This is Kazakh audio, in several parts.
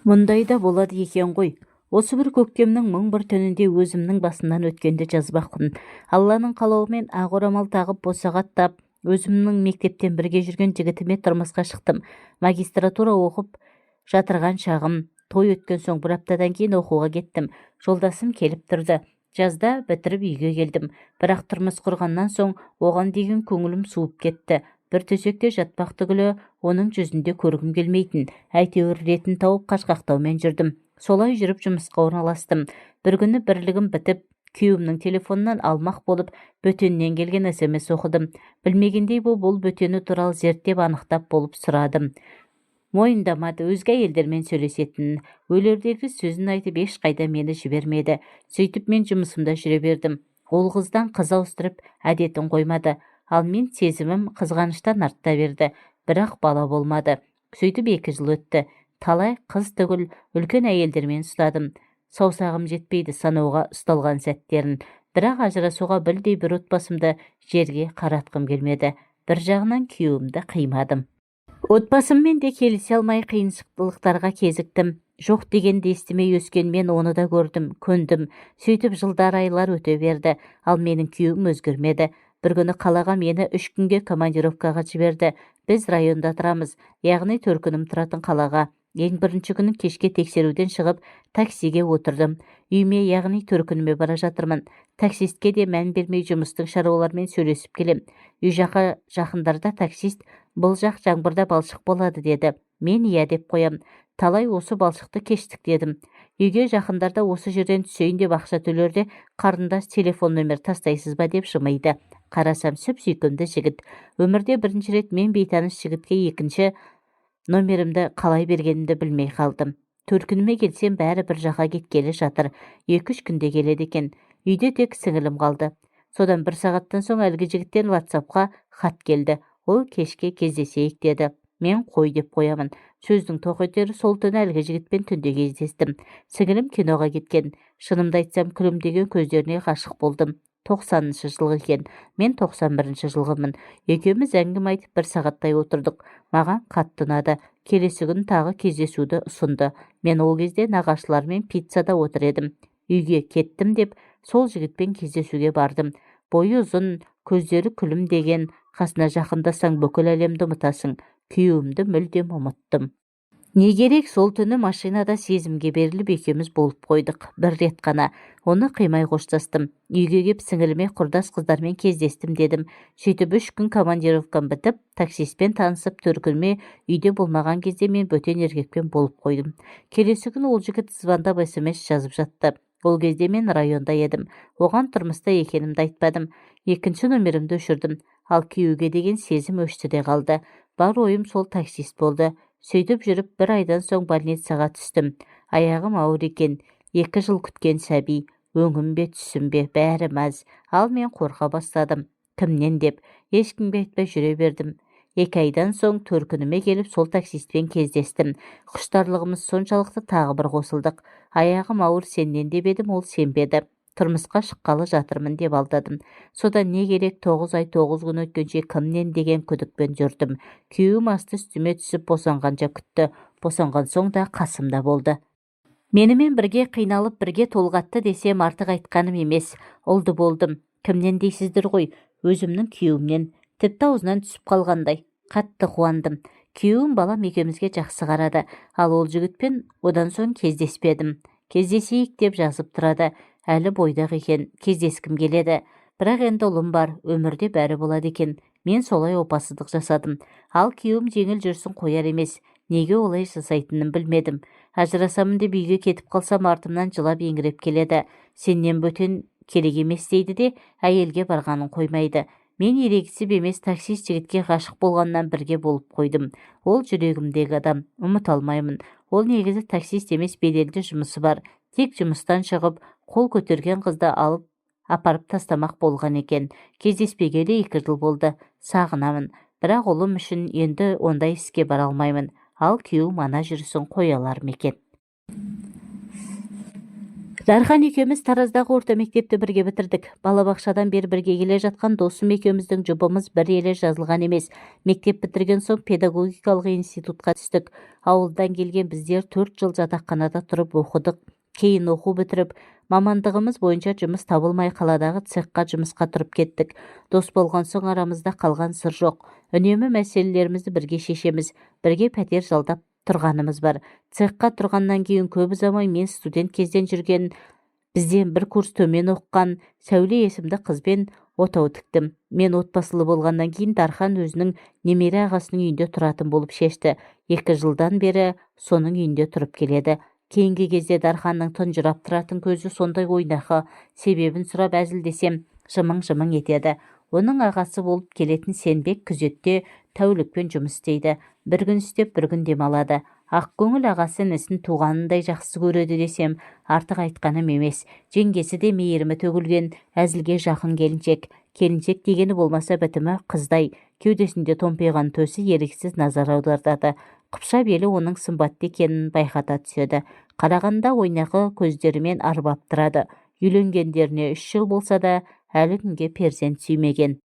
Мұндай да болады екен ғой. Осы бір көктемнің мың бір түнінде өзімнің басымнан өткенді жазбақпын. Алланың қалауымен ақ орамал тағып босағаттап, өзімнің мектептен бірге жүрген жігітіме тұрмысқа шықтым. Магистратура оқып жатырған шағым, той өткен соң бір аптадан кейін оқуға кеттім. Жолдасым келіп тұрды. Жазда бітіріп үйге келдім. Бірақ тұрмыс құрғаннан соң оған деген көңілім суып кетті. Бір төсекте жатпақ түгілі оның жүзінде көргім келмейтін. Әйтеуір ретін тауып қашқақтаумен жүрдім. Солай жүріп жұмысқа орналастым. Bir күні бірлігім бітіп, күйеуімнің телефонынан алмақ болып, бөтеннен келген SMS оқыдым. Білмегендей бұл бөтені туралы зерттеп анықтап болып сұрадым. Мойындамады, өзге әйелдермен сөйлесетінін. Өлердегі сөзін айтып ешқайда мені жібермеді. Сөйтіп мен жұмысымда жүре бердім. Ол қыздан қыз ауыстырып, әдетін қоймады. Ал мен сезімім қызғаныштан артта берді. Бірақ бала болмады. Сөйтіп 2 жыл өтті. Талай қыз түгіл үлкен әйелдермен ұстадым. Саусағым жетпейді санауға ұсталған сәттерін. Бірақ ажырасуға білдей бір отбасымды жерге қаратқым келмеді. Bir жағынан күйеуімді қимадым. Отбасыммен де келісе алмай қиыншылықтарға кезіктім. Жоқ дегенді естімей өскен мен оны да көрдім, көндім. Сөйтіп жылдар айлар өте берді. Ал менің күйеуім өзгермеді. Bir күні қалаға мені 3 күнге командировкаға жіберді. Біз районда тұрамыз, яғни Төркінім тұратын қалаға. Ең бірінші күні кешке тексеруден шығып, таксиге отырдым. Үйме, яғни Төркініме бара жатырмын. Таксистке де мән бермей жұмыстың шаруалармен сөйлесіп келем. Үй жаққа жақындарда таксист бұл жақ жаңбырда балшық болады деді. Мен иә деп қоям. Талай осы балшықты кештік дедім. Үйге жақындарда осы жерден түсейін деп ақша төлерде қарындас телефон нөмір тастайсыз ба деп жымиды. Қарасам сүп-сүйкімді жігіт. Өмірде бірінші рет мен бейтаныс жігітке екінші нөмірімді қалай бергенімді білмей қалдым. Төркініме келсем бәрі бір жаққа кеткелі жатыр. 2-3 күнде келеді екен. Үйде тек сіңілім қалды. Содан 1 сағаттан соң әлгі жігіттен WhatsAppқа хат келді. Ол кешке кездесейік деді. Мен қой деп қоямын. Сөздің тоқетері сол түні әлгі жігітпен түнде кездестім. Сіңілім киноға кеткен. Шынымды айтсам күлімдеген көздеріне ғашық болдым. 90-шы жыл екен. Мен 91-ші жылғымын. Екеуміз әңгіме айтып 1 сағаттай отырдық. Маған қатты ұнады. Келесі күн тағы кездесуді ұсынды. Мен ол кезде нағашылармен пиццада отыр едім. Үйге кеттім деп сол жігітпен кездесуге бардым. Бойы ұзын, көздері күлімдеген, қасына жақындасаң бүкіл әлемді ұмытасың. Күйеуімді мүлдем ұмыттым. Не керек, сол түні машинада сезімге беріліп екеуміз болып қойдық. Bir рет қана. Оны қимай қоштастым. Үйге кеп сіңіліме құрдас қыздармен кездестім дедім. Сөйтіп 3 күн командировкам бітіп, таксистпен танысып, Төркініме үйде болмаған кезде мен бөтен еркекпен болып қойдым. Келесі күн ол жігіт звондап SMS жазып жатты. Ол кезде мен районда едім. Оған тұрмыста екенімді айтпадым. 2-ші нөмірімді өшірдім. Ал күйеуге деген сезім өшті де қалды. Бар ойым сол таксист болды. Сөйтіп жүріп 1 айдан соң больницаға түстім. Аяғым ауыр екен. 2 жыл күткен сәби. Өңім бе, түсім бе, бәрі мәз. Ал мен қорқа бастадым. Кімнен деп, ешкімге айтпай жүре бердім. 2 айдан соң Төркініме келіп сол таксистпен кездестім. Құштарлығымыз соншалықты тағы бір қосылдық. Аяғым ауыр сеннен деп едім, ол сенбеді. Тұрмысқа шыққалы жатырмын деп алдадым. Содан не керек, 9 ай 9 күн өткенше кімнен деген күдікпен жүрдім. Күйеуім асты үстіме түсіп босанғанша күтті. Босанған соң да қасымда болды. Менімен бірге қиналып, бірге толғатты десем артық айтқаным емес. Ұлды болдым. Кімнен дейсіздер ғой? Өзімнің күйеуімнен. Тіпті аузынан түсіп қалғандай. Қатты қуандым. Күйеуім балам екеумізге жақсы қарады. Ал ол жігітпен одан соң кездеспедім. Кездесейік деп жазып тұрады. Әлі бойдақ екен, кездескім келеді. Бірақ енді ұлым бар, өмірде бәрі болады екен. Мен солай опасыздық жасадым. Ал күйеуім жеңіл жүрсін қояр емес. Неге олай жасайтынын білмедім. Ажырасамын деп үйге кетіп қалсам артымнан жылап еңіреп келеді. Сеннен бөтен керек емес дейді де, әйелге барғанын қоймайды. Мен ерегісіп емес, таксист жігітке ғашық болғаннан бірге болып қойдым. Ол жүрегімдегі адам, ұмыта алмаймын. Ол негізі таксист емес, беделді жұмысы бар. Тек жұмыстан шығып, қол көтерген қызды алып апарып тастамақ болған екен. Кездеспегелі 2 жыл болды. Сағынамын. Бірақ ұлым үшін енді ондай іске бара алмаймын. Ал күйеуім ана жүрісін қоя алар ма екен? Дархан екеуміз Тараздағы орта мектепті бірге бітірдік. Балабақшадан бері бірге келе жатқан досым екеуміздің жұбымыз бір еле жазылған емес. Мектеп бітірген соң педагогикалық институтқа түстік. Ауылдан келген біздер 4 жыл жатақханада тұрып оқыдық. Кейін оқу бітіріп, мамандығымыз бойынша жұмыс табылмай қаладағы цехқа жұмысқа тұрып кеттік. Дос болған соң арамызда қалған сыр жоқ. Үнемі мәселелерімізді бірге шешеміз. Бірге пәтер жалдап тұрғанымыз бар. Цехқа тұрғаннан кейін көп ұзамай мен студент кезден жүрген, бізден бір курс төмен оққан Сәуле есімді қызбен отау тіктім. Мен отбасылы болғаннан кейін Дархан өзінің немере ағасының үйінде тұратын болып шешті. 2 жылдан бері соның үйінде тұрып келеді. Кейінгі кезде Дарханның тұнжырап тұратын көзі сондай ойнақы, себебін сұрап әзілдесем жымың-жымың етеді. Оның ағасы болып келетін Сенбек күзетте тәулікпен жұмыс істейді. Бір күн істеп, бір күн демалады. Ақкөңіл ағасы інісін туғанындай жақсы көреді десем, артық айтқаным емес. Жеңгесі де мейірімі төгілген, әзілге жақын келіншек. Келіншек дегені болмаса бітімі қыздай, кеудесінде томпиған төсі еріксіз назар аудартады. Қыпша белі оның сымбатты екенін байқата түседі. Қарағанда ойнақы көздерімен арбап тұрады. Үйленгендеріне 3 жыл болса да, әлі күнге перзент сүймеген.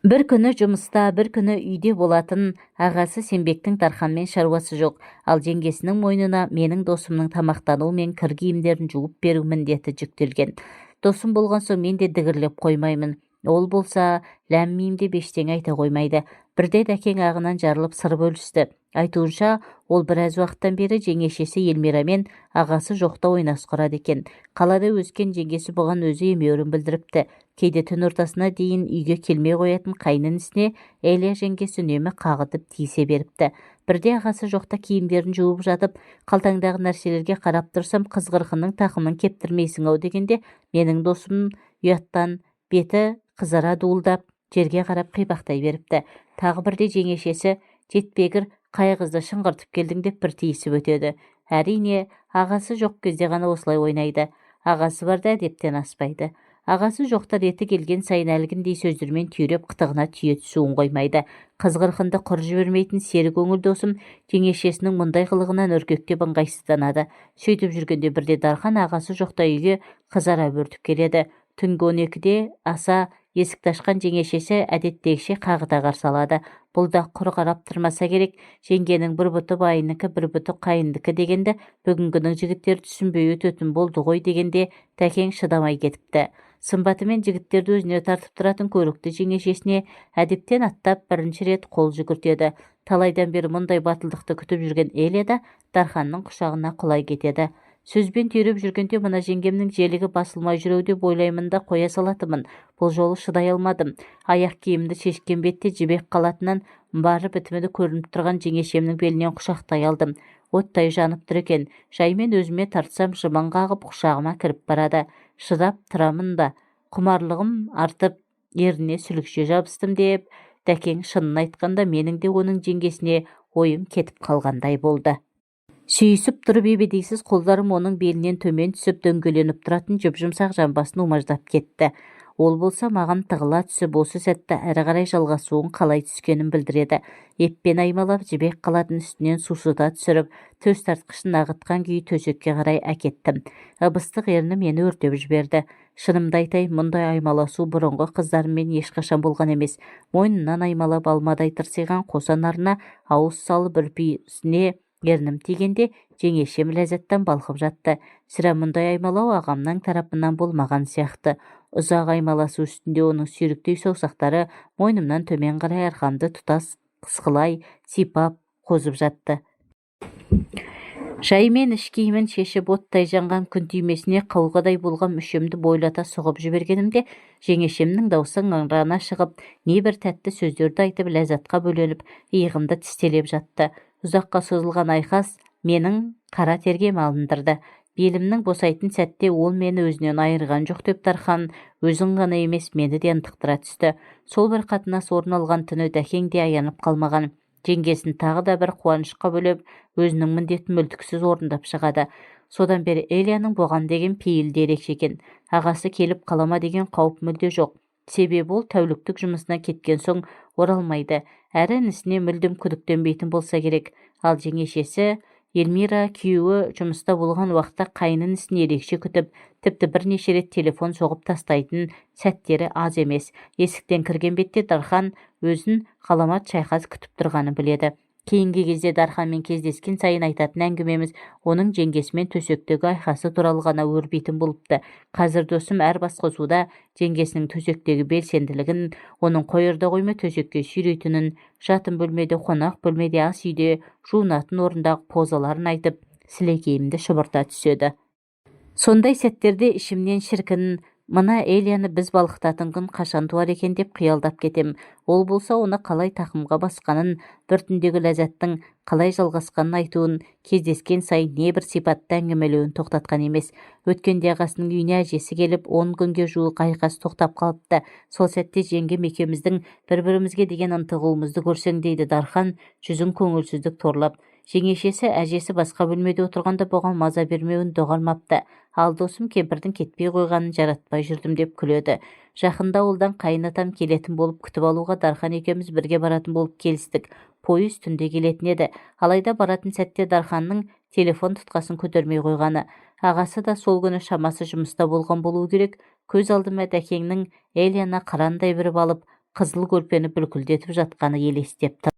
Бір күні жұмыста, бір күні үйде болатын ағасы Сенбектің Дарханмен шаруасы жоқ, ал жеңгесінің мойнына менің досымның тамақтануы мен кір киімдерін жуып беру міндеті жүктелген. Досым болған соң мен де дігірлеп қоймаймын. Ол болса, ләммейім деп ештеңе айта қоймайды. Бірде дәкең ағынан жарылып сыр бөлісті. Айтуынша, ол біраз уақыттан бері жеңешесі Елмирамен ағасы жоқта ойнас құрады екен. Қалада өскен жеңгесі бұған өзі емеурін білдіріпті. Кейде түн ортасына дейін үйге келмей қоятын қайнінісіне Элия жеңгесі үнемі қағытып тиісе беріпті. Бірде ағасы жоқта киімдерін жуып жатып, қалтаңдағы нәрселерге қарап тұрсам, қызғырқының тақымын кептірмейсің-ау дегенде, менің досым ұяттан беті қызара дуылдап, жерге қарап қипақтай беріпті. Тағы бірде жеңешесі, жетпегір қай қызды шыңғыртып келдің деп бір тиісіп өтеді. Әрине, ағасы жоқ кезде ғана осылай ойнайды. Ағасы барда әдептен аспайды. Ағасы жоқта реті келген сайын әлгіндей сөздермен түйреп қытығына түйе түсуін қоймайды. Қызғырқынды құр жібермейтін сері көңіл досым жеңешесінің мұндай қылығынан үркектеп ыңғайсызданады. Сөйтіп жүргенде бірде Дархан ағасы жоқта үйге қызара бөртіп келеді. Түнгі 12-де аса есікті ашқан жеңешесі әдеттегіше қағыта қарсы алады. Бұл да құр қарап тұрмаса керек. Жеңгенің бір бұты байынікі, бір бұты қайындікі дегенде, бүгінгінің жігіттер түсінбей өтетін болды ғой дегенде, тәкең шыдамай кетіпті. Сымбатымен жігіттерді өзіне тартып тұратын көрікті жеңешесіне әдептен аттап бірінші рет қол жүгіртеді. Талайдан бері мұндай батылдықты күтіп жүрген Элия да Дарханның құшағына құлай кетеді. Сөзбен түйреп жүргенде мына жеңгемнің желігі басылмай жүреу деп ойлаймын да қоя салатымын. Бұл жолы шыдай алмадым. Аяқ киімді шешкен бетте жібек қалатынан бары бітімді көрініп тұрған жеңешемнің белінен құшақтай алдым. Оттай жанып тұр екен. Жаймен өзіме тартсам жымың қағып құшағыма кіріп барады. Шыдап тұрамын да. Құмарлығым артып, еріне сүлікше жабыстым деп, дәкең шынын айтқанда менің де оның жеңгесіне ойым кетіп қалғандай болды. Сүйісіп тұрып ебедейсіз қолдарым оның белінен төмен түсіп дөңгеленіп тұратын жұп-жұмсақ жамбасын умаждап кетті. Ол болса маған тығыла түсіп осы сәтті әрі қарай жалғасуын қалай түскенін білдіреді. Еппен аймалап жібек қалатын үстінен сусыта түсіріп, төс тартқышын ағытқан күйі төсекке қарай әкеттім. Ыбыстық ерні мені өртеп жіберді. Шынымды айтайын, мұндай аймаласу бұрынғы қыздарыммен ешқашан болған емес. Мойнынан аймалап алмадай тырсиған қосанарына ауыз салып үрписіне ернім тигенде жеңешем ләззаттан балқып жатты. Сірә мұндай аймалау ағамның тарапынан болмаған сияқты. Ұзақ аймаласу үстінде оның сүйріктей саусақтары мойнымнан төмен қарай арқамды тұтас қысқылай, сипап, қозып жатты. Жаймен іш киімін шешіп оттай жанған күн түймесіне қауғадай болған мүшемді бойлата соғып жібергенімде, жеңешемнің даусы ыңырана шығып, небір тәтті сөздерді айтып ләззатқа бөленіп, иығымды тістелеп жатты. Ұзаққа созылған айқас менің қара тергем алындырды. Белімнің босайтын сәтте ол мені өзінен айырған жоқ деп Дархан өзін ғана емес мені де ынтықтыра түсті. Сол бір қатынас орын алған түні дәкең де аянып қалмаған. Жеңгесін тағы да бір қуанышқа бөлеп, өзінің міндетін мүлтіксіз орындап шығады. Содан бері Элияның бұған деген пейілі ерекше екен. Ағасы келіп қалама деген қауіп мүлде жоқ. Себебі ол тәуліктік жұмысына кеткен соң оралмайды. Әрі інісіне мүлдем күдіктенбейтін болса керек. Ал жеңешесі Эльмира күйеуі жұмыста болған уақытта қайнын ісін ерекше күтіп, тіпті бірнеше рет телефон соғып тастайтын сәттері аз емес. Есіктен кірген бетте Дархан өзін ғаламат шайқас күтіп тұрғанын біледі. Кейінгі кезде Дарханмен кездескен сайын айтатын әңгімеміз оның жеңгесімен төсектегі айқасы туралы ғана өрбитін болыпты. Қазір досым әр басқосуда жеңгесінің төсектегі белсенділігін, оның қойырда қойма төсекке сүйрейтінін, жатын бөлмеде, қонақ бөлмеде, ас үйде, жуынатын орындағы позаларын айтып, сілекейімді шұбырта түседі. Сондай сәттерде ішімнен шіркін, мына Элияны біз балықтатын күн қашан туар екен деп қиялдап кетем. Ол болса оны қалай тақымға басқанын, бір түндегі ләззаттың қалай жалғасқанын айтуын, кездескен сайын небір сипатты әңгімелеуін тоқтатқан емес. Өткенде ағасының үйіне әжесі келіп, 10 күнге жуық айқас тоқтап қалыпты. Сол сәтте жеңгем екеуміздің бір-бірімізге деген ынтығуымызды көрсең, дейді Дархан, жүзін көңілсіздік торлап. Жеңешесі әжесі басқа бөлмеде отырғанда бұған маза бермеуін доғармапты. Ал досым кемпірдің кетпей қойғанын жаратпай жүрдім деп күледі. Жақында ауылдан қайынатам келетін болып күтіп алуға Дархан екеуміз бірге баратын болып келістік. Пойыз түнде келетін еді. Алайда баратын сәтте Дарханның телефон тұтқасын көтермей қойғаны. Ағасы да сол күні шамасы жұмыста болған болуы керек. Көз алдыма дәкеңнің Элияны қырандай біріп алып, қызыл көрпені бүлкілдетіп жатқаны елестеп